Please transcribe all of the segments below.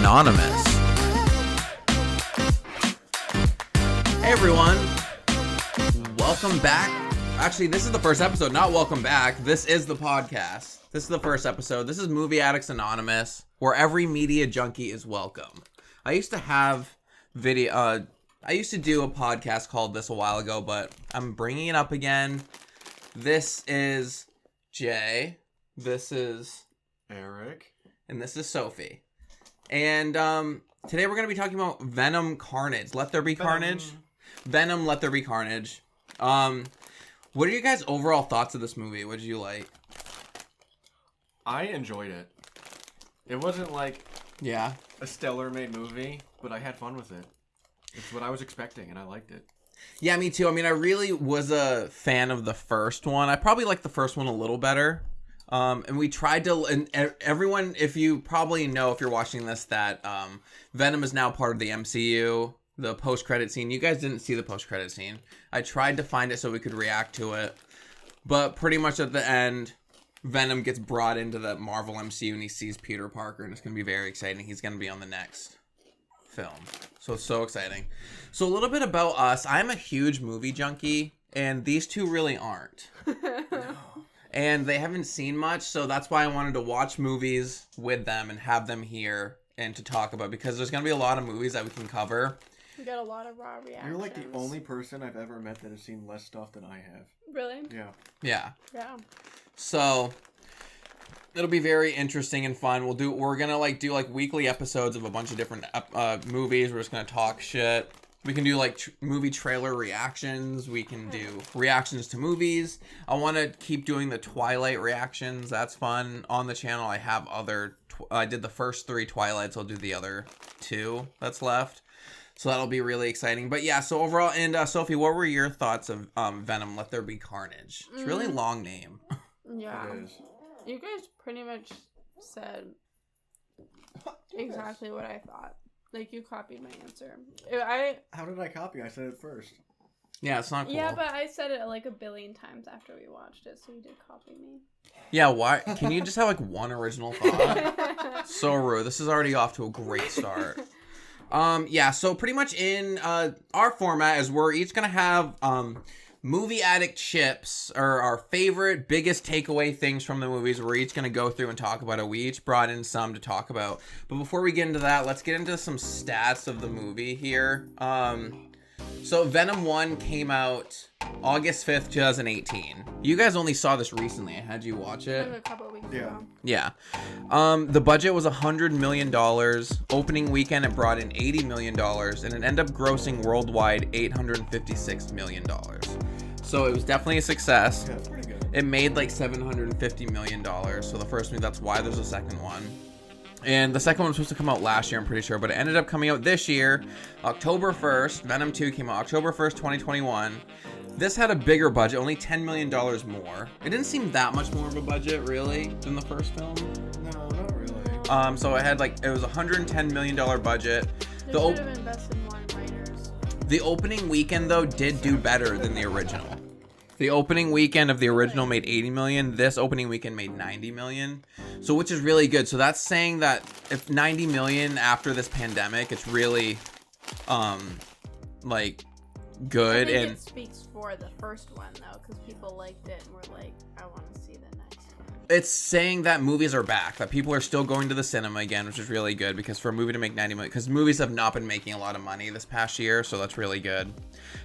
Anonymous. Hey everyone, welcome back. Actually, this is the first episode, not welcome back. This is the podcast. This is the first episode. This is Movie Addicts Anonymous, where every media junkie is welcome. I used to have I used to do a podcast called this a while ago, but I'm bringing it up again. This is Jay. This is Eric. And this is Sophie. And today we're going to be talking about Venom Carnage. Let There Be Carnage. Venom, Let There Be Carnage. What are your guys' overall thoughts of this movie? What did you like? I enjoyed it. It wasn't like a stellar made movie, but I had fun with it. It's what I was expecting, and I liked it. Yeah, me too. I mean, I really was a fan of the first one. I probably liked the first one a little better. And we tried to, and everyone, if you probably know, if you're watching this, that Venom is now part of the MCU, the post-credit scene. You guys didn't see the post-credit scene. I tried to find it so we could react to it. But pretty much at the end, Venom gets brought into the Marvel MCU and he sees Peter Parker, and it's going to be very exciting. He's going to be on the next film. So it's so exciting. So a little bit about us. I'm a huge movie junkie, and these two really aren't. And they haven't seen much, so that's why I wanted to watch movies with them and have them here and to talk about, because there's going to be a lot of movies that we can cover. We got a lot of raw reactions. You're like the only person I've ever met that has seen less stuff than I have. Really? Yeah. Yeah. So it'll be very interesting and fun. We're going to do weekly episodes of a bunch of different movies. We're just going to talk shit. We can do movie trailer reactions. We can do reactions to movies. I want to keep doing the Twilight reactions. That's fun on the channel. I have I did the first 3 Twilights. I'll do the other 2 that's left. So that'll be really exciting. But yeah, so overall, and Sophie, what were your thoughts of Venom, Let There Be Carnage? It's a really long name. Yeah. It is. You guys pretty much said exactly what I thought. Like, you copied my answer. How did I copy? I said it first. Yeah, it's not cool. Yeah, but I said it like a billion times after we watched it, so you did copy me. Yeah, why? Can you just have one original thought? So rude. This is already off to a great start. Yeah, so pretty much in our format is we're each gonna have movie addict chips, or our favorite, biggest takeaway things from the movies. We're each gonna go through and talk about it. We each brought in some to talk about. But before we get into that, let's get into some stats of the movie here. So Venom 1 came out August 5th, 2018. You guys only saw this recently. I had you watch it. Like a couple of weeks ago. Yeah. The budget was $100 million. Opening weekend, it brought in $80 million, and it ended up grossing worldwide $856 million. So it was definitely a success. Yeah, it's pretty good. It made $750 million. So the first movie, that's why there's a second one. And the second one was supposed to come out last year, I'm pretty sure, but it ended up coming out this year, October 1st. Venom 2 came out October 1st, 2021. This had a bigger budget, only $10 million more. It didn't seem that much more of a budget, really, than the first film. No, not really. So it had it was a $110 million budget. They should have invested more in writers. The opening weekend, though, did do better than the original. The opening weekend of the original made $80 million. This opening weekend made $90 million. So, which is really good. So that's saying that if $90 million after this pandemic, it's really, good. I think And it speaks for the first one, though, because people liked it and were like, I want to see the next one. it's saying that movies are back, that people are still going to the cinema again, which is really good, because for a movie to make 90 million, because movies have not been making a lot of money this past year, so that's really good.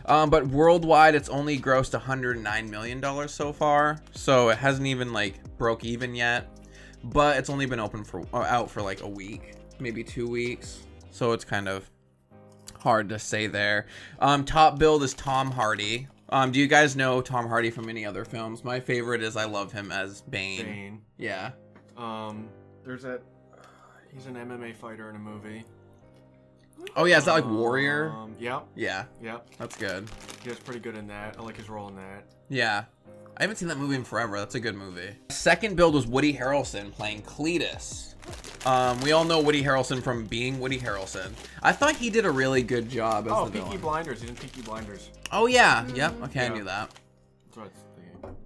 But worldwide, it's only grossed $109 million so far, so it hasn't even broke even yet. But it's only been out for a week, maybe 2 weeks, so it's kind of hard to say there. Top billed is Tom Hardy. Do you guys know Tom Hardy from any other films? My favorite is I love him as Bane. Yeah. There's that. He's an MMA fighter in a movie. Oh yeah, is that Warrior? Yep. Yeah. Yep. That's good. He was pretty good in that. I like his role in that. Yeah. I haven't seen that movie in forever. That's a good movie. Second build was Woody Harrelson playing Cletus. We all know Woody Harrelson from being Woody Harrelson. I thought he did a really good job as the villain. Peaky Blinders. He's in Peaky Blinders. Oh yeah. Yep. Okay, I knew that. That's what I was thinking.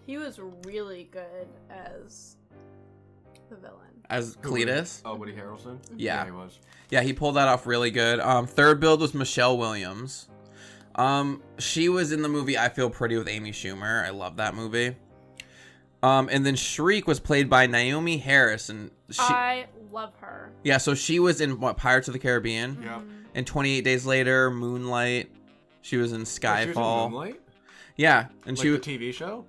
He was really good as the villain. as Cletus. Oh, Woody Harrelson? Yeah. He was. Yeah, he pulled that off really good. Third build was Michelle Williams. She was in the movie I Feel Pretty with Amy Schumer. I love that movie. And then Shriek was played by Naomi Harris, and I love her. Yeah, so she was in Pirates of the Caribbean. Yeah. And 28 Days Later, Moonlight. She was in Skyfall. She was in Moonlight? Yeah, and like she was the TV show.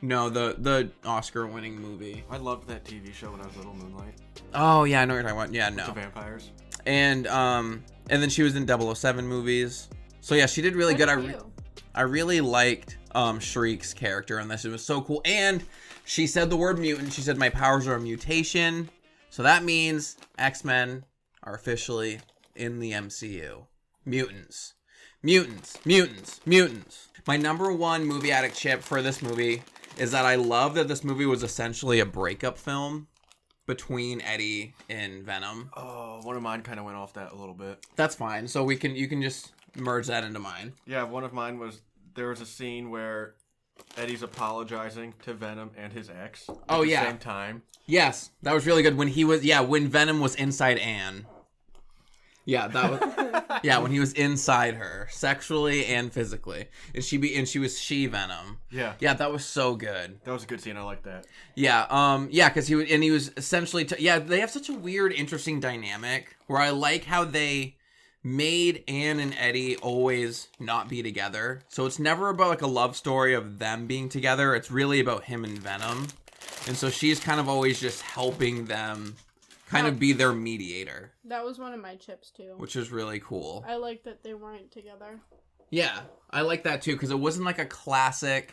No, the Oscar-winning movie. I loved that TV show when I was little, Moonlight. Oh yeah, I know what you're talking about. Yeah, no. The vampires. And then she was in 007 movies. So yeah, she did really good. I really liked Shriek's character in this. It was so cool. And she said the word mutant. She said my powers are a mutation. So that means X-Men are officially in the MCU. Mutants. Mutants. Mutants. Mutants. My number one movie addict chip for this movie is that I love that this movie was essentially a breakup film between Eddie and Venom. Oh, one of mine kind of went off that a little bit. That's fine. So you can just merge that into mine. Yeah, one of mine was there was a scene where Eddie's apologizing to Venom and his ex at the same time. Yes, that was really good when Venom was inside Anne. Yeah, that was when he was inside her sexually and physically. And she was Venom. Yeah. Yeah, that was so good. That was a good scene. I like that. Yeah, cuz he was essentially they have such a weird interesting dynamic where I like how they made Anne and Eddie always not be together. So it's never about like a love story of them being together. It's really about him and Venom. And so she's kind of always just helping them kind of be their mediator. That was one of my chips too. Which is really cool. I like that they weren't together. Yeah, I like that too because it wasn't like a classic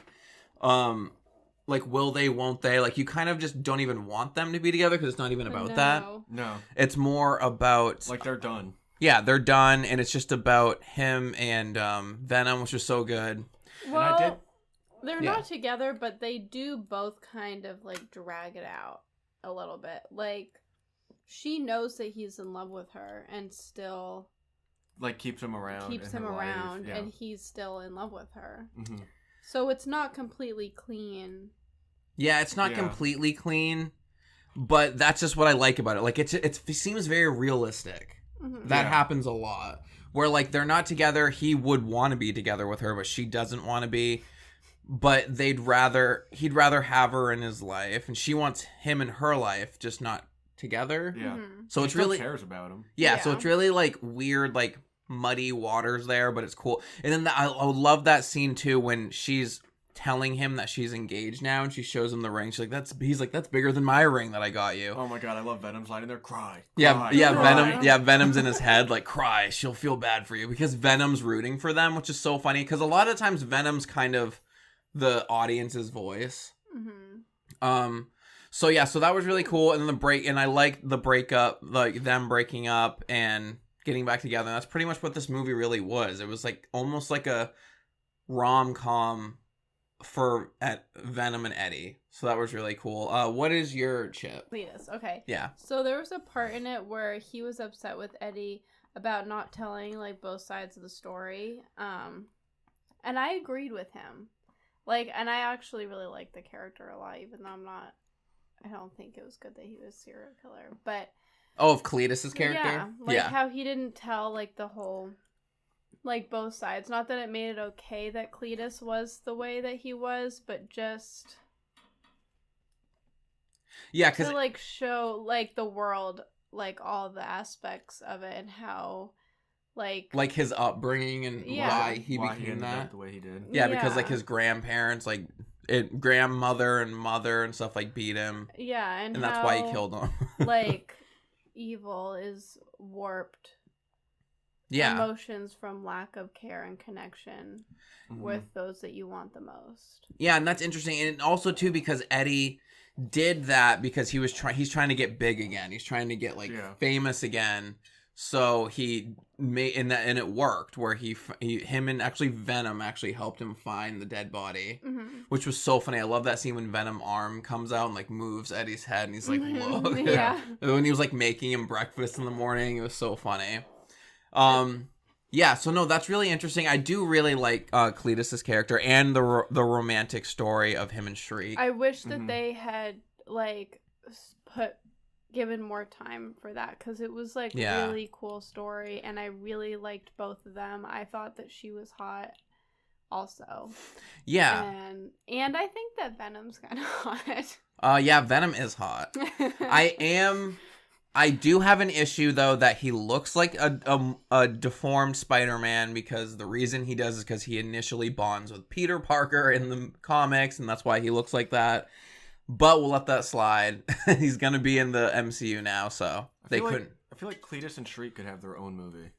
like will they, won't they? Like you kind of just don't even want them to be together because it's not even about that. No. It's more about like they're done. Yeah, they're done, and it's just about him and Venom, which is so good. Well, they're not together, but they do both kind of, like, drag it out a little bit. Like, she knows that he's in love with her, and still... like, keeps him around, and he's still in love with her. Mm-hmm. So it's not completely clean. Yeah, it's not completely clean, but that's just what I like about it. Like, it seems very realistic. Mm-hmm. That happens a lot. Where, like, they're not together. He would want to be together with her, but she doesn't want to be. But he'd rather have her in his life, and she wants him in her life, just not together. Yeah. Mm-hmm. So she it's really cares about him. Yeah, so it's really, like, weird, like, muddy waters there, but it's cool. And then I love that scene, too, when she's telling him that she's engaged now, and she shows him the ring. He's like, that's bigger than my ring that I got you. Oh my god, I love Venom's line in there. Cry. Venom's in his head, like, cry, she'll feel bad for you, because Venom's rooting for them, which is so funny, because a lot of times Venom's kind of the audience's voice. Mm-hmm. So that was really cool, and then I liked the breakup, like, them breaking up and getting back together. And that's pretty much what this movie really was. It was, like, almost like a rom-com for Venom and Eddie. So that was really cool. What is your chip? Cletus. Okay. Yeah. So there was a part in it where he was upset with Eddie about not telling, like, both sides of the story. And I agreed with him. Like, and I actually really liked the character a lot, even though I don't think it was good that he was a serial killer. But of Cletus's character? Yeah. How he didn't tell, like, the whole, like, both sides. Not that it made it okay that Cletus was the way that he was, but just... yeah, because... to, like, show, like, the world, like, all the aspects of it and how, like his upbringing and why he became that. The way he did. Yeah, because, like, his grandparents, like, grandmother and mother and stuff, like, beat him. Yeah, and that's why he killed him. Like, evil is warped. Yeah. Emotions from lack of care and connection with those that you want the most. Yeah, and that's interesting. And also, too, because Eddie did that because he's trying to get big again. He's trying to get, like, famous again. So he made, and it worked, where him and actually Venom actually helped him find the dead body, which was so funny. I love that scene when Venom arm comes out and, like, moves Eddie's head, and he's like, look. Yeah. When he was, like, making him breakfast in the morning, it was so funny. So no, that's really interesting. I do really like Cletus's character and the romantic story of him and Shriek. I wish that they had, like, put given more time for that because it was like really cool story, and I really liked both of them. I thought that she was hot also. Yeah. And I think that Venom's kind of hot. Yeah, Venom is hot. I do have an issue though that he looks like a deformed Spider-Man, because the reason he does is because he initially bonds with Peter Parker in the comics, and that's why he looks like that. But we'll let that slide. He's gonna be in the MCU now, so they couldn't. I feel like Cletus and Shriek could have their own movie.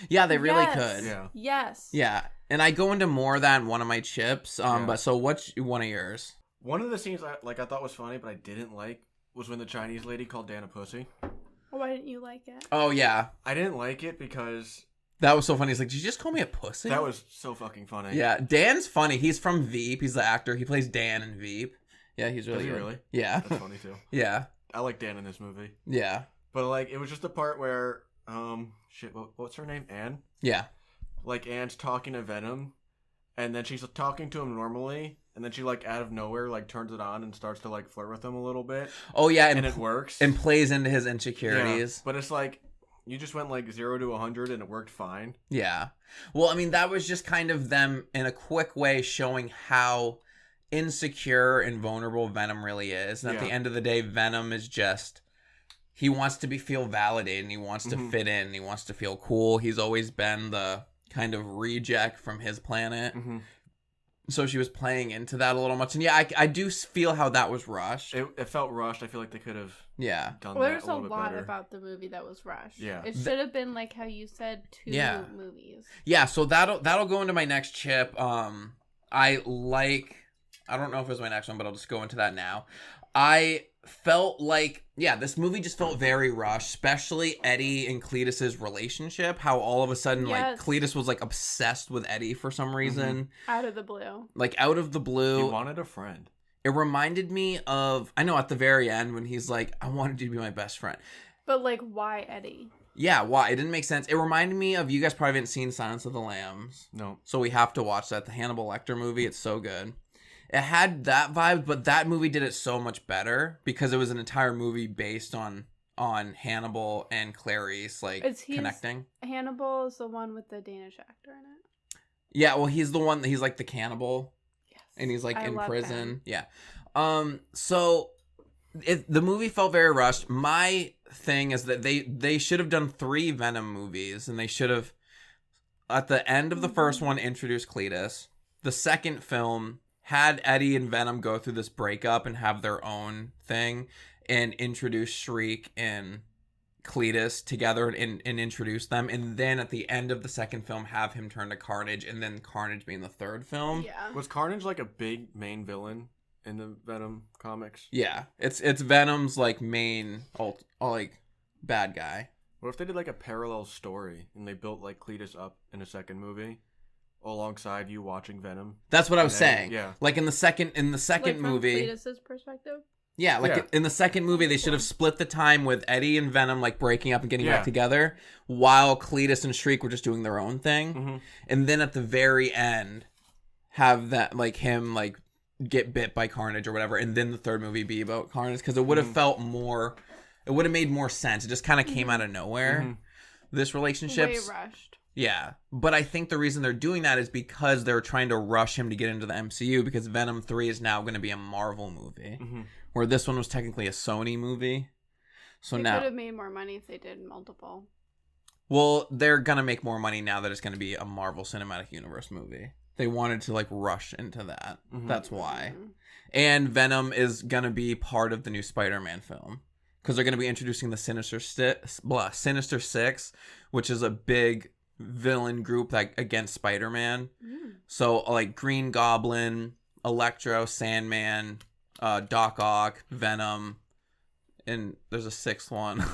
Yeah, they really could. Yeah. Yes. Yeah, and I go into more of that in one of my chips. But so what's one of yours? One of the scenes I thought was funny, but I didn't like, was when the Chinese lady called Dan a pussy. Why didn't you like it? Oh yeah, I didn't like it because that was so funny. He's like, "Did you just call me a pussy?" That was so fucking funny. Yeah, Dan's funny. He's from Veep. He's the actor. He plays Dan in Veep. Yeah, he's really good. Really? Yeah. That's funny too. Yeah. I like Dan in this movie. Yeah. But like, it was just the part where, what's her name? Anne? Yeah. Like, Anne's talking to Venom, and then she's talking to him normally, and then she, like, out of nowhere, like, turns it on and starts to, like, flirt with him a little bit. Oh, yeah. And it works. And plays into his insecurities. Yeah, but it's like, you just went, like, 0 to 100, and it worked fine. Yeah. Well, I mean, that was just kind of them, in a quick way, showing how insecure and vulnerable Venom really is. And at the end of the day, Venom is just... He wants to feel validated, and he wants to fit in, and he wants to feel cool. He's always been the kind of reject from his planet. Mm-hmm. So she was playing into that a little much. And yeah, I do feel how that was rushed. It felt rushed. I feel like they could have done that a little bit better. There's a lot about the movie that was rushed. Yeah. It should have been like how you said, 2 movies. Yeah, so that'll go into my next chip. I don't know if it was my next one, but I'll just go into that now. I felt like, this movie just felt very rushed, especially Eddie and Cletus's relationship. How all of a sudden, like, Cletus was, like, obsessed with Eddie for some reason. Out of the blue. Like, out of the blue. He wanted a friend. It reminded me of, I know, at the very end when he's like, I wanted you to be my best friend. But, like, why Eddie? Yeah, why? It didn't make sense. It reminded me of, you guys probably haven't seen Silence of the Lambs. No. So we have to watch that. The Hannibal Lecter movie. It's so good. It had that vibe, but that movie did it so much better because it was an entire movie based on Hannibal and Clarice, like, connecting. Hannibal is the one with the Danish actor in it. Yeah, well, he's the one, he's like the cannibal. Yes. And he's like in prison. Him. Yeah. So the movie felt very rushed. My thing is that they should have done 3 Venom movies, and they should have, at the end of the first one, introduced Cletus. The second film had Eddie and Venom go through this breakup and have their own thing, and introduce Shriek and Cletus together and introduce them. And then at the end of the second film, have him turn to Carnage, and then Carnage being the third film. Yeah. Was Carnage like a big main villain in the Venom comics? Yeah. It's Venom's like main like bad guy. What if they did like a parallel story and they built like Cletus up in a second movie? Alongside you watching Venom. That's what I was saying. Yeah. Like in the second like movie. From Cletus's perspective? Yeah, like in the second movie, they should have split the time with Eddie and Venom like breaking up and getting back together, while Cletus and Shriek were just doing their own thing. Mm-hmm. And then at the very end, have that like him like get bit by Carnage or whatever, and then the third movie be about Carnage, because it would have felt more. It would have made more sense. It just kind of came out of nowhere. Mm-hmm. This relationship's way rushed. Yeah, but I think the reason they're doing that is because they're trying to rush him to get into the MCU, because Venom 3 is now going to be a Marvel movie, where this one was technically a Sony movie. So they now could have made more money if they did multiple. Well, they're going to make more money now that it's going to be a Marvel Cinematic Universe movie. They wanted to like rush into that. Mm-hmm. That's why. Mm-hmm. And Venom is going to be part of the new Spider-Man film, because they're going to be introducing the Sinister Six, which is a big villain group like against Spider-Man. So like Green Goblin, Electro, Sandman, Doc Ock, Venom, and there's a 6th one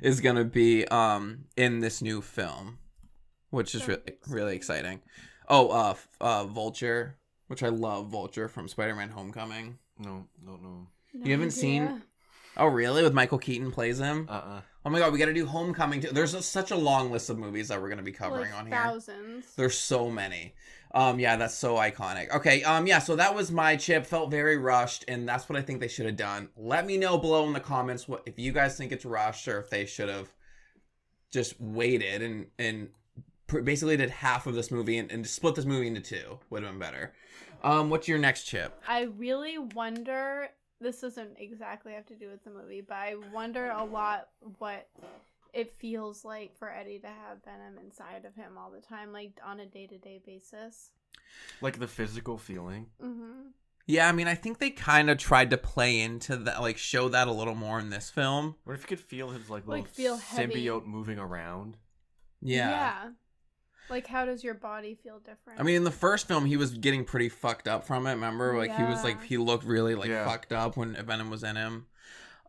is gonna be in this new film, which is really exciting. Vulture, which I love Vulture from Spider-Man Homecoming. No. You haven't seen? Oh, really? With Michael Keaton plays him? Uh-uh. Oh my god, we gotta do Homecoming too. There's such a long list of movies that we're gonna be covering on here. Thousands. There's so many. Yeah, that's so iconic. Okay, yeah, so that was my chip. Felt very rushed, and that's what I think they should have done. Let me know below in the comments if you guys think it's rushed or if they should have just waited and basically did half of this movie and split this movie into two. Would have been better. What's your next chip? I really wonder, this doesn't exactly have to do with the movie, but I wonder a lot what it feels like for Eddie to have Venom inside of him all the time, like on a day-to-day basis. Like the physical feeling. Mm-hmm. Yeah, I mean, I think they kind of tried to play into that, like show that a little more in this film. What if you could feel his little feel heavy. symbiote moving around? Yeah. Like, how does your body feel different? I mean, in the first film, he was getting pretty fucked up from it. Remember, like he looked really fucked up when Venom was in him.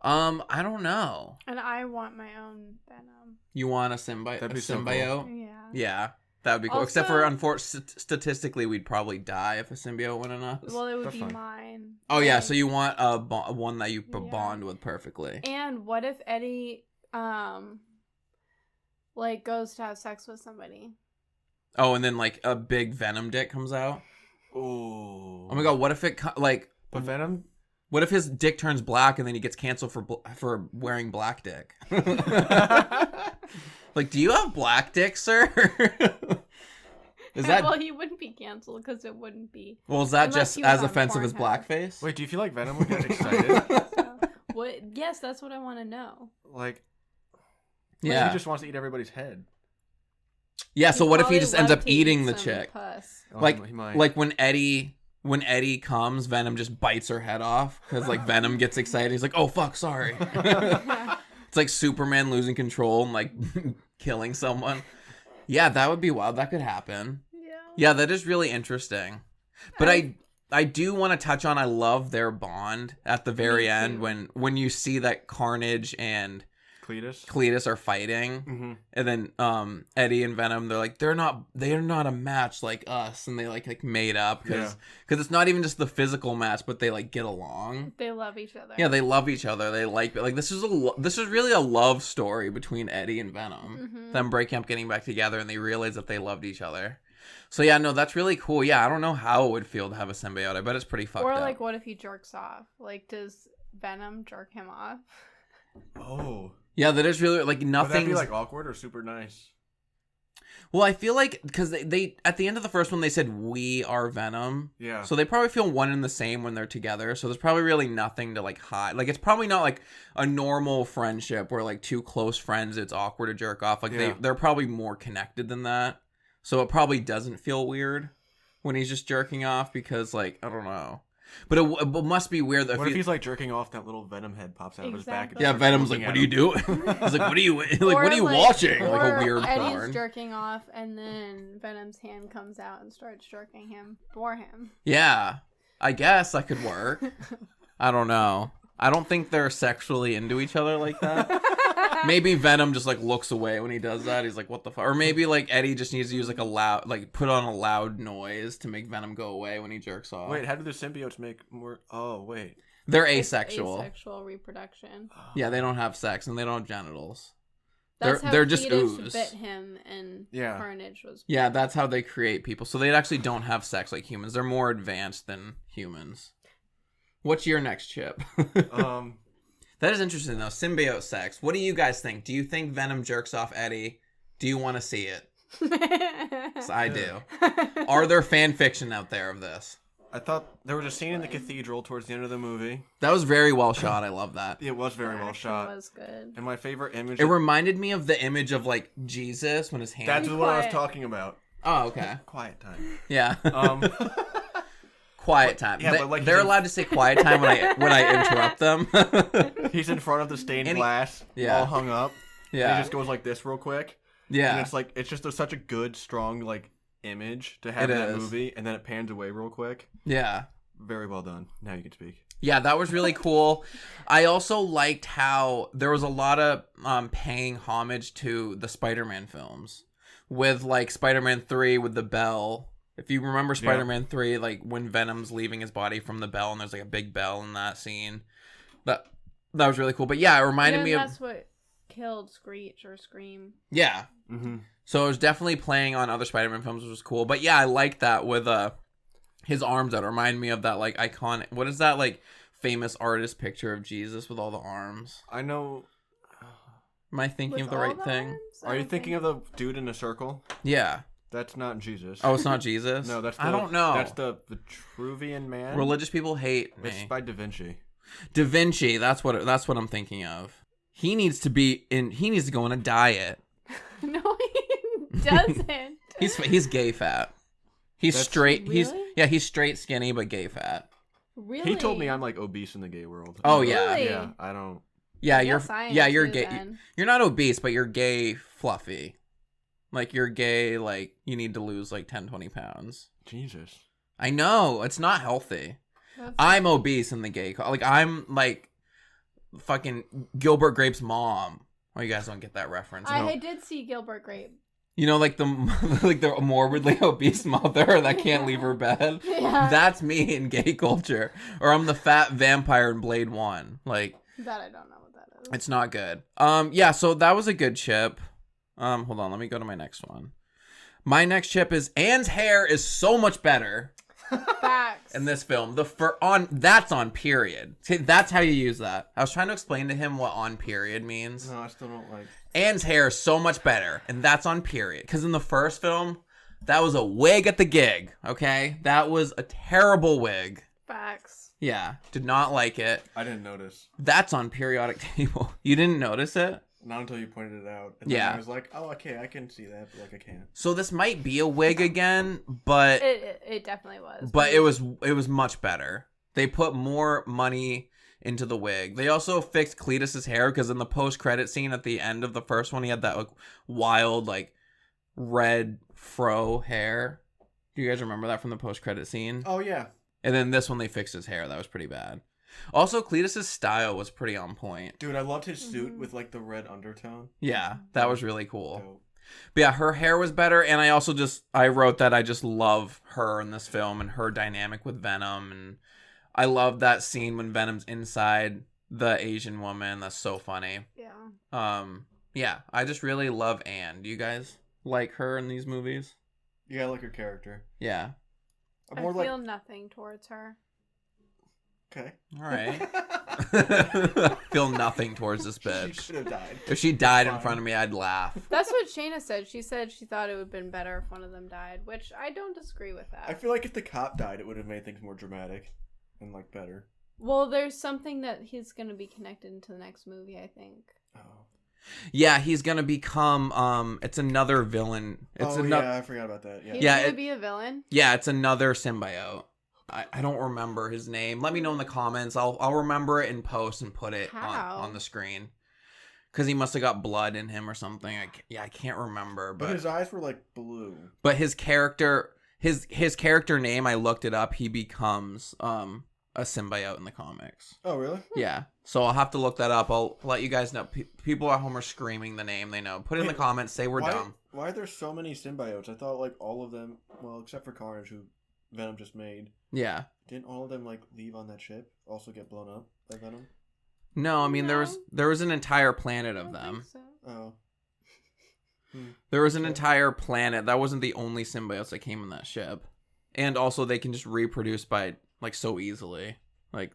I don't know. And I want my own Venom. You want a symbiote? That'd be So cool. Yeah. Yeah, that would be cool. Also, except for, statistically, we'd probably die if a symbiote went in us. Well, it would That's be fine. mine. Oh yeah, so you want one that you bond with perfectly. And what if Eddie, like goes to have sex with somebody? Oh, and then like a big Venom dick comes out. Oh. Oh my god, what if it But Venom? What if his dick turns black and then he gets canceled for wearing black dick? Like, do you have black dick, sir? Is that? Well, he wouldn't be canceled because it wouldn't be. Well, is that Unless just he was as on offensive as Pornhub. blackface? Wait, do you feel like Venom would get excited? What? Yes, that's what I want to know. Like, Yeah. he just wants to eat everybody's head. Yeah. So He'd what if he probably just ends love up to eating eat the some chick? Puss. Oh, Like, he might. like when Eddie comes, Venom just bites her head off because like Venom gets excited. He's like, "Oh fuck, sorry." It's like Superman losing control and like killing someone. Yeah, that would be wild. That could happen. Yeah, that is really interesting. But I do want to touch on, I love their bond at the very end when you see that Carnage and Cletus are fighting. Mm-hmm. And then Eddie and Venom, they're not a match like us, and they like made up because it's not even just the physical match, but they like get along. They love each other. Yeah, they love each other. They like this is really a love story between Eddie and Venom. Mm-hmm. Them breaking up, getting back together, and they realize that they loved each other. So yeah, no, that's really cool. Yeah, I don't know how it would feel to have a symbiote. I bet it's pretty fucked up. Or like, what if he jerks off? Like, does Venom jerk him off? Oh. Yeah, that is really like nothing. Would that be like awkward or super nice? Well, I feel like because they at the end of the first one they said we are Venom. Yeah. So they probably feel one and the same when they're together. So there's probably really nothing to like hide. Like it's probably not like a normal friendship where like two close friends it's awkward to jerk off. Like they're probably more connected than that. So it probably doesn't feel weird when he's just jerking off because like I don't know. But it must be weird. What if he's like jerking off, that little Venom head pops out of his back? Yeah, Venom's like, "What are you doing?" He's like, "What are you what are you watching?" Like a weird Eddie's porn. jerking off, and then Venom's hand comes out and starts jerking him for him. Yeah, I guess that could work. I don't know. I don't think they're sexually into each other like that. Maybe Venom just like looks away when he does that. He's like, "What the fuck?" Or maybe like Eddie just needs to use like a loud, like put on a loud noise to make Venom go away when he jerks off. Wait, how do the symbiotes make more? Oh, wait. They're asexual. Asexual reproduction. Yeah, they don't have sex and they don't have genitals. That's how they're just Cletus ooze. bit him, and Carnage was. Yeah, that's how they create people. So they actually don't have sex like humans. They're more advanced than humans. What's your next chip? That is interesting, though. Symbiote sex. What do you guys think? Do you think Venom jerks off Eddie? Do you want to see it? So I do. Are there fan fiction out there of this? I thought there was a scene in the cathedral towards the end of the movie. That was very well shot. I love that. It was very well shot. It was good. And my favorite image... It reminded me of the image of, like, Jesus when his hand... That's what I was talking about. Oh, okay. Quiet time. Yeah. Quiet time. Yeah, but like they're allowed to say quiet time when I interrupt them. He's in front of the stained glass, all hung up. Yeah. And he just goes like this real quick. Yeah. And it's like it's just such a good, strong like image to have in that movie, and then it pans away real quick. Yeah. Very well done. Now you can speak. Yeah, that was really cool. I also liked how there was a lot of paying homage to the Spider-Man films with like Spider-Man 3 with the bell. If you remember Spider-Man 3, like when Venom's leaving his body from the bell and there's like a big bell in that scene. That That was really cool. But yeah, it reminded me of... That's what killed Screech or Scream. Yeah. Mm-hmm. So it was definitely playing on other Spider-Man films, which was cool. But yeah, I like that with his arms that remind me of that like iconic... What is that like famous artist picture of Jesus with all the arms? I know... Am I thinking of the right thing? Are you thinking of the dude in a circle? Yeah. That's not Jesus. Oh, it's not Jesus? No, that's I don't know. That's the Vitruvian Man. Religious people hate me. It's by Davinci. Davinci, that's what I'm thinking of. He needs to go on a diet. No, he doesn't. He's gay fat. He's straight. Really? He's straight skinny but gay fat. Really? He told me I'm like obese in the gay world. Oh yeah. Really? Yeah, I don't. Yeah, you're too, gay. then. You're not obese, but you're gay fluffy. Like you're gay, like you need to lose like 10, 20 pounds. Jesus. I know, it's not healthy. I'm obese in the gay like I'm like fucking Gilbert Grape's mom. Oh, you guys don't get that reference. No. I did see Gilbert Grape. You know, like the morbidly obese mother that can't leave her bed. Yeah. That's me in gay culture. Or I'm the fat vampire in Blade 1. Like That I don't know what that is. it's not good. Yeah, so that was a good chip. Hold on, let me go to my next one. My next chip is Anne's hair is so much better. Facts. In this film. That's on period. See, that's how you use that. I was trying to explain to him what on period means. No, I still don't like. Anne's hair is so much better, and that's on period. Because in the first film, that was a wig at the gig, okay? That was a terrible wig. Facts. Yeah, did not like it. I didn't notice. That's on periodic table. You didn't notice it? Not until you pointed it out. And Yeah. then I was like, oh, okay, I can see that, but like I can't. So this might be a wig again, but It definitely was. but it was much better. They put more money into the wig. They also fixed Cletus's hair because in the post-credit scene at the end of the first one, he had that like wild like red fro hair. Do you guys remember that from the post-credit scene? Oh yeah. And then this one they fixed his hair. That was pretty bad. Also, Cletus's style was pretty on point. Dude, I loved his suit with like the red undertone. Yeah, that was really cool. Dope. But yeah, her hair was better, and I wrote that I just love her in this film and her dynamic with Venom, and I love that scene when Venom's inside the Asian woman. That's so funny. Yeah. Yeah, I just really love Anne. Do you guys like her in these movies? Yeah, I like her character. Yeah. I feel nothing towards her. Okay. All right. Feel nothing towards this bitch. She could have died. If she died in front of me, I'd laugh. That's what Shayna said. She said she thought it would have been better if one of them died, which I don't disagree with that. I feel like if the cop died, it would have made things more dramatic and like better. Well, there's something that he's going to be connected into the next movie, I think. Oh. Yeah, he's gonna become it's another villain. Yeah, I forgot about that. Yeah. He's going to be a villain? Yeah, it's another symbiote. I don't remember his name. Let me know in the comments. I'll remember it in post and put it on the screen. Because he must have got blood in him or something. I can't remember. But his eyes were like blue. But his character, his character name, I looked it up. He becomes a symbiote in the comics. Oh, really? Yeah. So I'll have to look that up. I'll let you guys know. People at home are screaming the name. They know. Put it in the comments. Say we're dumb. Why are there so many symbiotes? I thought like all of them, well, except for Carnage, who Venom just made. Yeah. Didn't all of them like leave on that ship? Also get blown up by Venom? No, I mean there was an entire planet of them. So. Oh. There was an entire planet. That wasn't the only symbiotes that came in that ship. And also they can just reproduce by like so easily. Like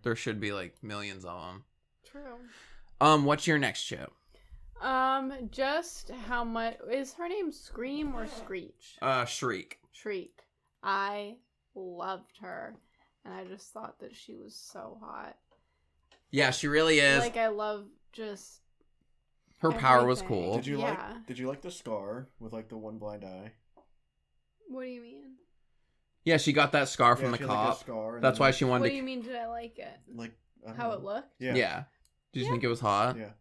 there should be like millions of them. True. What's your next chip? Just how much is her name? Scream or Screech? Shriek. Shriek. I loved her, and I just thought that she was so hot. Yeah, she really is. Like, I love just her everything. power was cool. Did you like the scar with like the one blind eye? What do you mean? Yeah, she got that scar from the cop. Like that's why she wanted. What do you mean? Did I like it? Like how it looked? Yeah. Did you think it was hot? Yeah.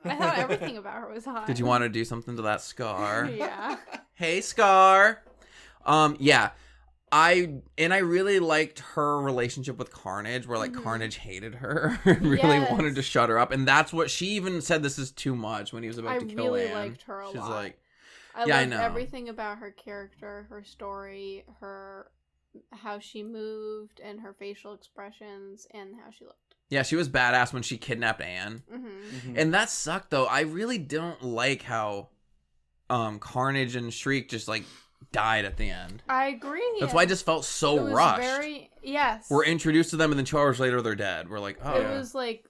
I thought everything about her was hot. Did you want to do something to that scar? Yeah. Hey, Scar. Yeah. I really liked her relationship with Carnage, where like Carnage hated her and really wanted to shut her up, and that's what she even said. This is too much when he was about to kill Anne. I really liked her a lot. She's like, I loved everything about her character, her story, how she moved, and her facial expressions, and how she looked. Yeah, she was badass when she kidnapped Anne. And that sucked, though. I really don't like how Carnage and Shriek just, like, died at the end. I agree. That's why I just felt so rushed. Yes. We're introduced to them, and then 2 hours later, they're dead. We're like, oh. It was like,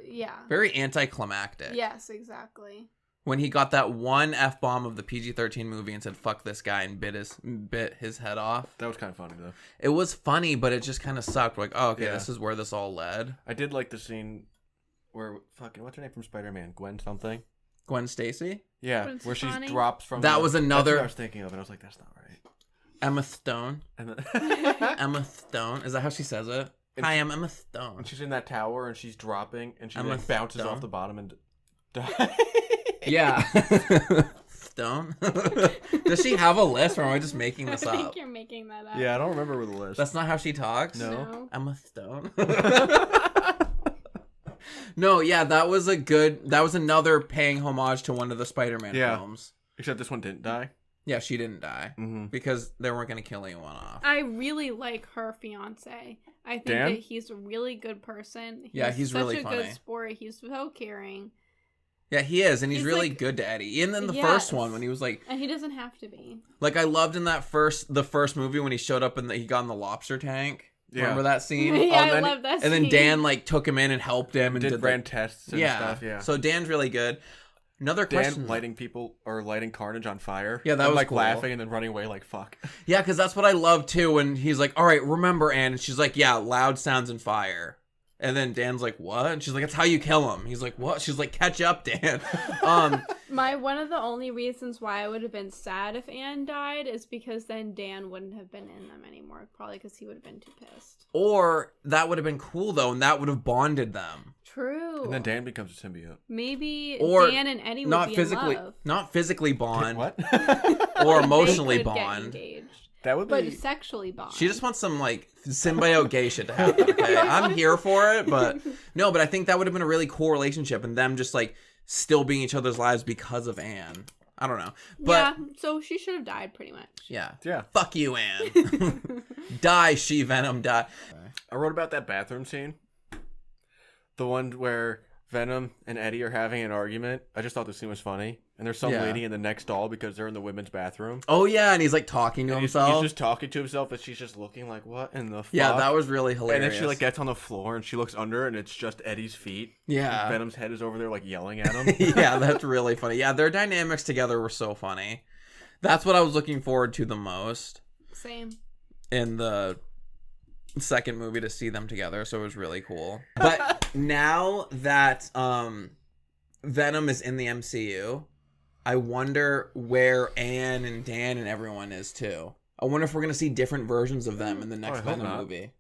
yeah. Very anticlimactic. Yes, exactly. When he got that one F-bomb of the PG-13 movie and said, fuck this guy, and bit his head off. That was kind of funny, though. It was funny, but it just kind of sucked. Like, oh, okay, this is where this all led. I did like the scene where, what's her name from Spider-Man? Gwen something? Gwen Stacy? Yeah, where she drops from... That was another... That's what I was thinking of, and I was like, that's not right. Emma Stone. Emma Stone. Is that how she says it? Hi, I'm Emma Stone. And she's in that tower, and she's dropping, and she like, bounces off the bottom and dies. Yeah. Stone? Does she have a list, or am I just making this up? I think you're making that up. Yeah, I don't remember with the list. That's not how she talks? No. Emma Stone? No, yeah, that was another paying homage to one of the Spider-Man films. Except this one didn't die. Yeah, she didn't die. Because they weren't going to kill anyone off. I really like her fiance. I think that he's a really good person. He's really funny. Such a good sport. He's so caring. Yeah, he is, and he's really like, good to Eddie. And then the first one, when he was like... And he doesn't have to be. Like, I loved in the first movie when he showed up and he got in the lobster tank. Yeah. Remember that scene? Yeah, I love that scene. And then Dan, like, took him in and helped him. And ran tests and stuff, yeah. So Dan's really good. Another question. Dan lighting Carnage on fire. Yeah, that was like cool. Laughing and then running away like, fuck. Yeah, because that's what I love, too, when he's like, all right, remember, Anne. And she's like, yeah, loud sounds and fire. And then Dan's like, what? And she's like, that's how you kill him. He's like, what? She's like, catch up, Dan. One of the only reasons why I would have been sad if Anne died is because then Dan wouldn't have been in them anymore. Probably because he would have been too pissed. Or that would have been cool, though, and that would have bonded them. True. And then Dan becomes a symbiote. Maybe or Dan and Eddie would be in love. Not physically bond. What? Or emotionally bond. That would be... But sexually bond. She just wants some, like, symbiote gay shit to happen, okay? I'm here for it, but... No, but I think that would have been a really cool relationship, and them just, like, still being each other's lives because of Anne. I don't know. But, yeah, so she should have died, pretty much. Yeah. Yeah. Fuck you, Anne. Die, Venom, die. I wrote about that bathroom scene. The one where Venom and Eddie are having an argument. I just thought the scene was funny. And there's some lady in the next stall because they're in the women's bathroom. Oh, yeah, and he's, like, talking to himself. He's just talking to himself, and she's just looking like, what in the fuck? Yeah, that was really hilarious. And then she, like, gets on the floor, and she looks under, and it's just Eddie's feet. Yeah. And Venom's head is over there, like, yelling at him. Yeah, that's really funny. Yeah, their dynamics together were so funny. That's what I was looking forward to the most. Same. In the second movie, to see them together, so it was really cool. But now that Venom is in the MCU... I wonder where Anne and Dan and everyone is, too. I wonder if we're going to see different versions of them in the next Venom movie.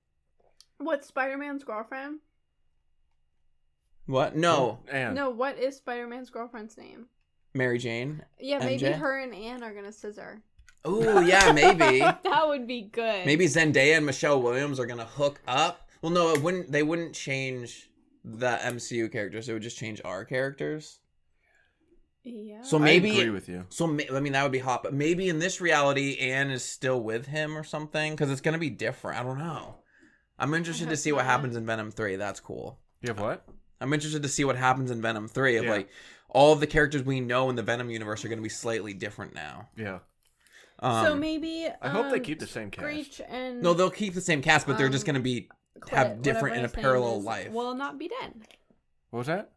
What's Spider-Man's girlfriend? What? No. Anne. No, what is Spider-Man's girlfriend's name? Mary Jane? Yeah, maybe her and Anne are going to scissor. Oh, yeah, maybe. That would be good. Maybe Zendaya and Michelle Williams are going to hook up. Well, no, they wouldn't change the MCU characters. It would just change our characters. Yeah. So maybe, I agree with you. So, I mean, that would be hot. But maybe in this reality, Anne is still with him or something. Because it's going to be different. I don't know. I'm interested to see what happens in Venom 3. That's cool. You have what? I'm interested to see what happens in Venom 3. Of like, all of the characters we know in the Venom universe are going to be slightly different now. Yeah. So maybe... I hope they keep the same cast. No, they'll keep the same cast, but they're just going to have different in a parallel life. Will not be dead. What was that?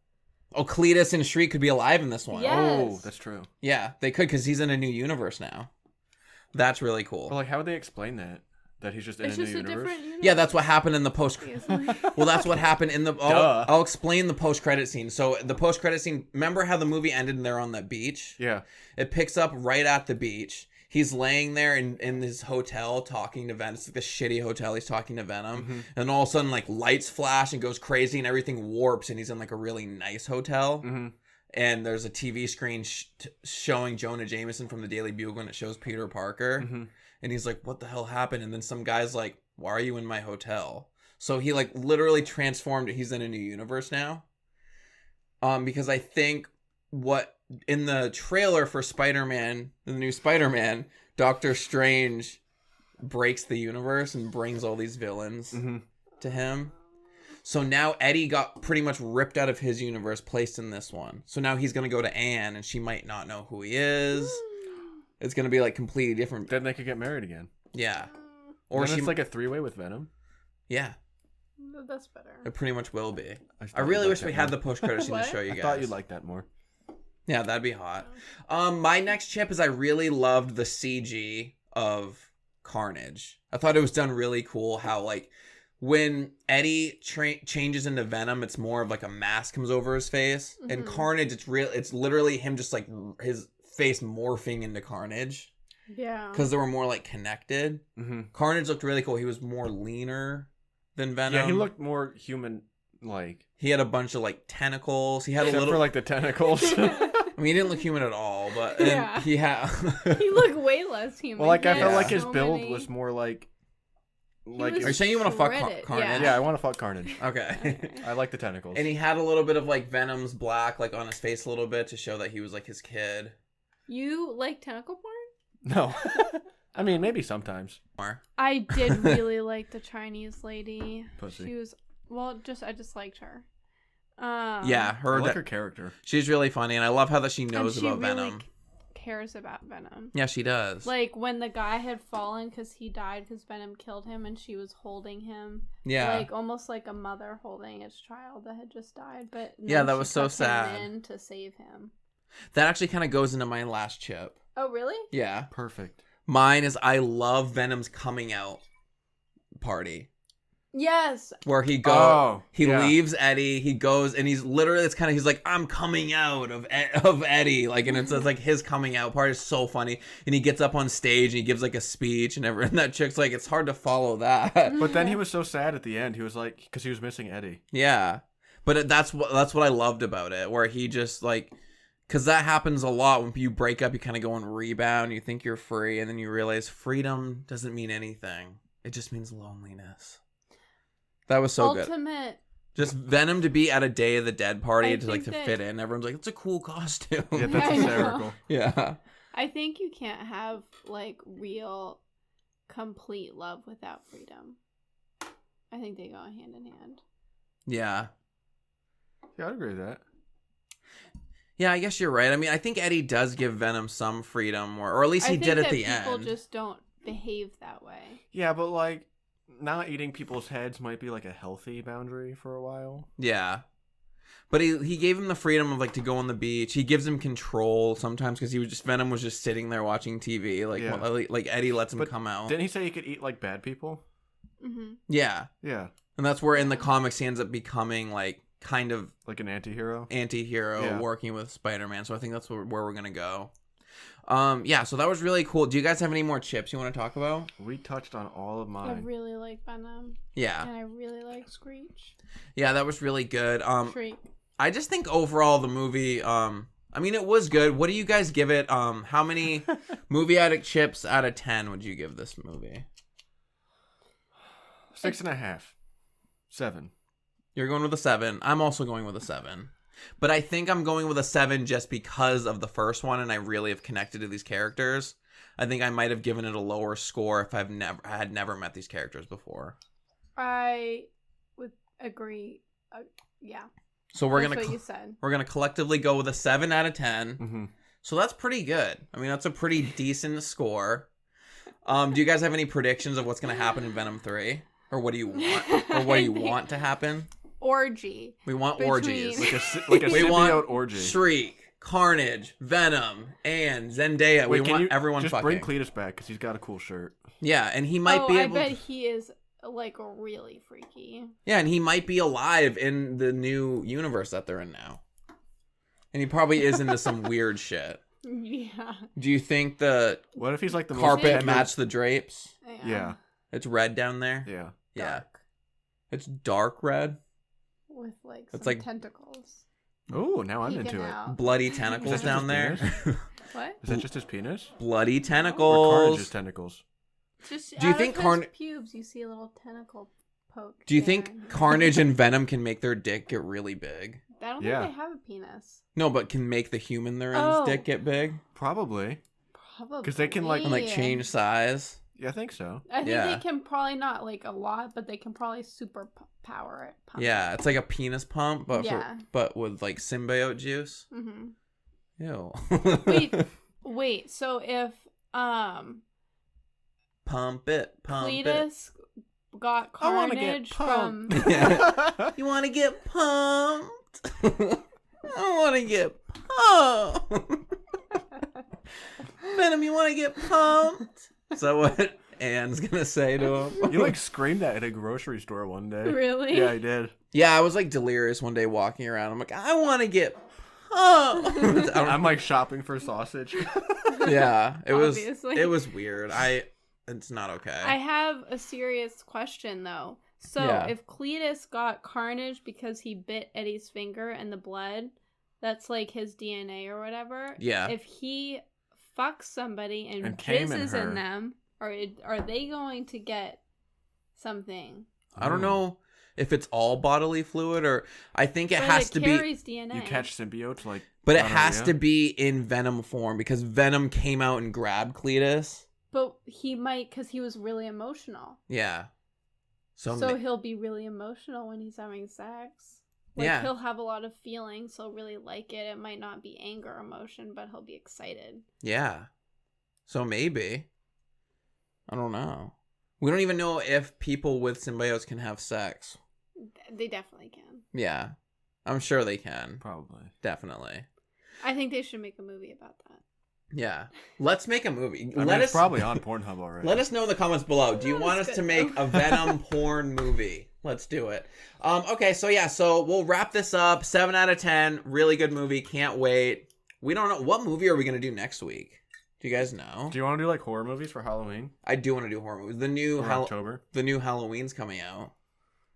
Oh, Cletus and Shriek could be alive in this one. Yes. Oh, that's true. Yeah, they could because he's in a new universe now. That's really cool. But like, how would they explain that? That he's just in a new universe? Yeah, that's what happened in the post. Well, that's what happened in the. I'll explain the post-credit scene. So the post-credit scene. Remember how the movie ended and they're on that beach? Yeah. It picks up right at the beach. He's laying there in his hotel talking to Venom. It's like the shitty hotel. He's talking to Venom. Mm-hmm. And all of a sudden, like, lights flash and goes crazy and everything warps. And he's in, like, a really nice hotel. Mm-hmm. And there's a TV screen showing Jonah Jameson from the Daily Bugle. And it shows Peter Parker. Mm-hmm. And he's like, what the hell happened? And then some guy's like, why are you in my hotel? So he, like, literally transformed. He's in a new universe now. Because I think what... in the trailer for Spider-Man, the new Spider-Man, Doctor Strange breaks the universe and brings all these villains to him. So now Eddie got pretty much ripped out of his universe, placed in this one. So now he's going to go to Anne, and she might not know who he is. It's going to be like completely different. Then they could get married again. Yeah. Or it's like a 3-way with Venom. Yeah. That's better. It pretty much will be. I thought really you'd wish like we that had more. the post-credit scene to show you guys. I thought you'd like that more. Yeah, that'd be hot. My next chip is I really loved the CG of Carnage. I thought it was done really cool how, like, when Eddie changes into Venom, it's more of like a mask comes over his face. Mm-hmm. And Carnage, it's literally him just like his face morphing into Carnage. Yeah. Because they were more like connected. Mm-hmm. Carnage looked really cool. He was more leaner than Venom. Yeah, he looked more human-like. He had a bunch of like tentacles. He had Except a little for like the tentacles. I mean, he didn't look human at all, but Yeah. he had. He looked way less human. Well, like I felt Yeah. like his so build many- was more like was Are you saying you want to fuck shredded, Carnage? yeah, I want to fuck Carnage. Okay. I like the tentacles. And he had a little bit of like Venom's black like on his face a little bit to show that he was like his kid. You like tentacle porn? No. I mean, maybe sometimes. I did really like the Chinese lady. Pussy. She was I just liked her. Yeah, I like her character. She's really funny, and I love how that she knows and she about really Venom. cares about Venom. Yeah, she does. Like when the guy had fallen because he died because Venom killed him, and she was holding him. Yeah. Like almost like a mother holding its child that had just died. But Yeah, then that she was so took him sad. in to save him. That actually kind of goes into my last chip. Oh really? Yeah. Perfect. Mine is I love Venom's coming out party. Yes. Where he leaves Eddie, he goes and he's literally he's like, I'm coming out of Eddie, like, and it's like his coming out part is so funny, and he gets up on stage and he gives like a speech and everyone, and that chick's like, it's hard to follow that. But then he was so sad at the end. He was like, because he was missing Eddie. Yeah, but that's what I loved about it, where he just like, because that happens a lot when you break up, you kind of go on rebound, you think you're free, and then you realize freedom doesn't mean anything. It just means loneliness. That was so good. Ultimate. Just Venom to be at a Day of the Dead party to fit in. Everyone's like, it's a cool costume. Yeah, that's hysterical. Yeah. I think you can't have like real, complete love without freedom. I think they go hand in hand. Yeah. Yeah, I'd agree with that. Yeah, I guess you're right. I mean, I think Eddie does give Venom some freedom, or at least he did at the end. People just don't behave that way. Yeah, but like, not eating people's heads might be like a healthy boundary for a while. Yeah. But he gave him the freedom of like to go on the beach. He gives him control sometimes because Venom was just sitting there watching TV. Like Eddie lets him come out. Didn't he say he could eat like bad people? Mm-hmm. Yeah. Yeah. And that's where in the comics he ends up becoming like kind of like an anti-hero working with Spider-Man. So I think that's where we're going to go. Yeah, so that was really cool. Do you guys have any more chips you want to talk about? We touched on all of mine. I really like Venom. Yeah. And I really like Screech. Yeah, that was really good. Shriek. I just think overall the movie, I mean, it was good. What do you guys give it? How many Movie Addict chips out of 10 would you give this movie? 6.5. 7. You're going with a 7. I'm also going with a 7. But I think I'm going with a 7 just because of the first one, and I really have connected to these characters. I think I might have given it a lower score if I had never met these characters before. I would agree. Yeah. So we're That's what you said. We're gonna collectively go with a 7 out of 10. Mm-hmm. So that's pretty good. I mean, that's a pretty decent score. Do you guys have any predictions of what's gonna happen in Venom 3, or what do you want, or what do you want to happen? Orgy. We want orgies. Like a we symbiote want orgy. Shriek, Carnage, Venom, and Zendaya. Wait, we want everyone just fucking. Bring Cletus back because he's got a cool shirt. Yeah, and he might be able. I bet he is like really freaky. Yeah, and he might be alive in the new universe that they're in now. And he probably is into some weird shit. Yeah. Do you think the What if he's like the carpet match the drapes? Yeah. It's red down there? Yeah. Yeah. Dark. It's dark red. With like It's some like tentacles. Oh, now I'm Peeking into it. out. Bloody tentacles Is that down just there. What? Is that just his penis? Bloody Or tentacles. Carnage's tentacles? Just Do you out think of his pubes you see a little tentacle poke. Do you there. think Carnage and Venom can make their dick get really big? I don't Yeah. think they have a penis. No, but can make the human they're in's Oh. dick get big? Probably. Probably. 'Cause they can, like- And like change size? Yeah, I think so. I think they can probably not like a lot, but they can probably super power it. Yeah, it's like a penis pump, but with like symbiote juice. Mm-hmm. Ew. Wait. So if pump it. Cletus got Carnage from. You want to get pumped? I want to get pumped. Venom, you want to get pumped? Is that what Anne's gonna say to him? You like screamed that at a grocery store one day. Really? Yeah, I did. Yeah, I was like delirious one day walking around. I'm like, I want to get pumped. I'm like shopping for sausage. Yeah, it Obviously. was weird. It's not okay. I have a serious question though. So if Cletus got Carnage because he bit Eddie's finger and the blood, that's like his DNA or whatever. Yeah. If he fucks somebody and came jizzes in them, are they going to get something? I don't know if it's all bodily fluid or I think it has to be. DNA. You catch symbiotes like. But it has to be in Venom form because Venom came out and grabbed Cletus. But he might because he was really emotional. Yeah. So he'll be really emotional when he's having sex. Like, he'll have a lot of feelings. He'll really like it. It might not be anger emotion, but he'll be excited. Yeah. So maybe. I don't know. We don't even know if people with symbiotes can have sex. They definitely can. Yeah. I'm sure they can. Probably. Definitely. I think they should make a movie about that. Yeah. Let's make a movie. It's probably on Pornhub already. Let us know in the comments below. Do you want us to make a Venom porn movie? Let's do it. Okay, so we'll wrap this up. 7 out of 10. Really good movie. Can't wait. We don't know. What movie are we going to do next week? Do you guys know? Do you want to do like horror movies for Halloween? I do want to do horror movies. The new October. The new Halloween's coming out.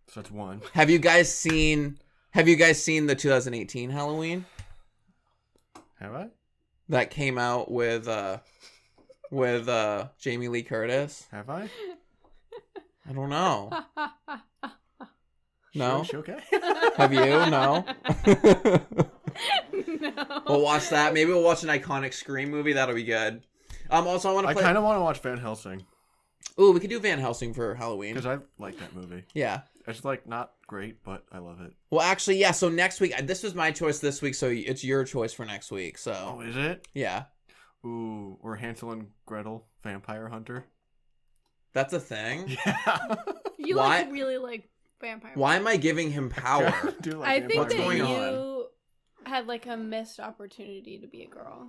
So that's one. Have you guys seen the 2018 Halloween? Have I? That came out with Jamie Lee Curtis. Have I? I don't know. No? She okay? Have you? No? No. We'll watch that. Maybe we'll watch an iconic Scream movie. That'll be good. Also, I kind of want to watch Van Helsing. Ooh, we could do Van Helsing for Halloween. Because I like that movie. Yeah. It's like not great, but I love it. Well, actually, yeah. So next week, this was my choice this week, so it's your choice for next week. So. Oh, is it? Yeah. Ooh, or Hansel and Gretel, Vampire Hunter. That's a thing. Yeah. You really like Vampire. Why am I giving him power? I think What's that going you on? had like a missed opportunity to be a girl.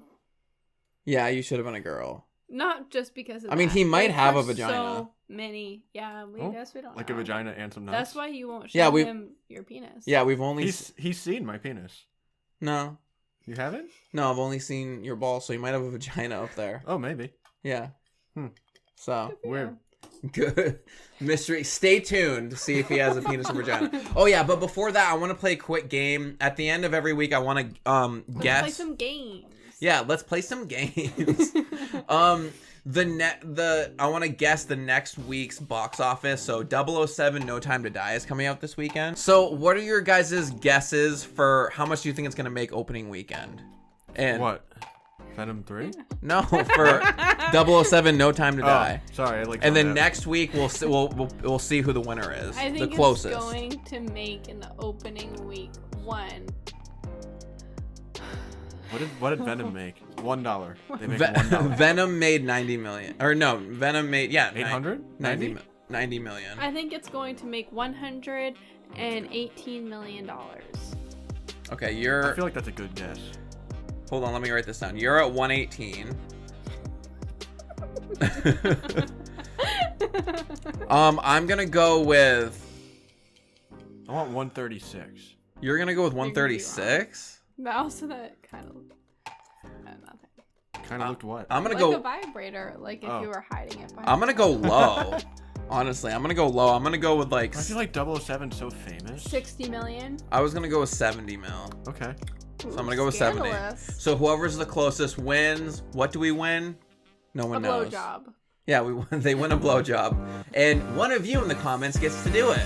Yeah, you should have been a girl. Not just because of I mean, that, he might have a for vagina. So many. Yeah, I guess we don't like know. a vagina and some nuts. That's why you won't show him your penis. Yeah, we've only... He's seen my penis. No. You haven't? No, I've only seen your balls, so you might have a vagina up there. Oh, maybe. Yeah. So... Weird. Good. Mystery. Stay tuned to see if he has a penis or vagina. Oh, yeah, but before that, I want to play a quick game. At the end of every week, I want to guess... Let's play some games. Yeah, let's play some games. I want to guess the next week's box office. So 007 No Time to Die is coming out this weekend. So what are your guys' guesses for how much do you think it's going to make opening weekend? And what? Venom 3? No, for 007 No Time to Die. Sorry, and then next week we'll see who the winner is. I think the closest. It's going to make in the opening week $1. What did Venom make? $1. They made $1. Venom made 90 million. Or no, Venom made 800? 90 million. I think it's going to make $118 million. Okay, I feel like that's a good guess. Hold on, let me write this down. You're at 118. I'm gonna go with. I want 136. You're gonna go with 136? But also that kind of nothing. Kind of looked what? I'm gonna like go a vibrator, like if you were hiding it. I'm gonna go low. Honestly, I'm gonna go low. I'm gonna go with like. I feel like 007's so famous. 60 million. I was gonna go with 70 mil. Okay. So I'm gonna go with 70. So whoever's the closest wins. What do we win? No one knows. A blowjob. Yeah, they win a blowjob, and one of you in the comments gets to do it.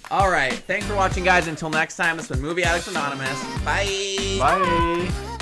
All right, thanks for watching, guys. Until next time, this has been Movie Addicts Anonymous. Bye. Bye.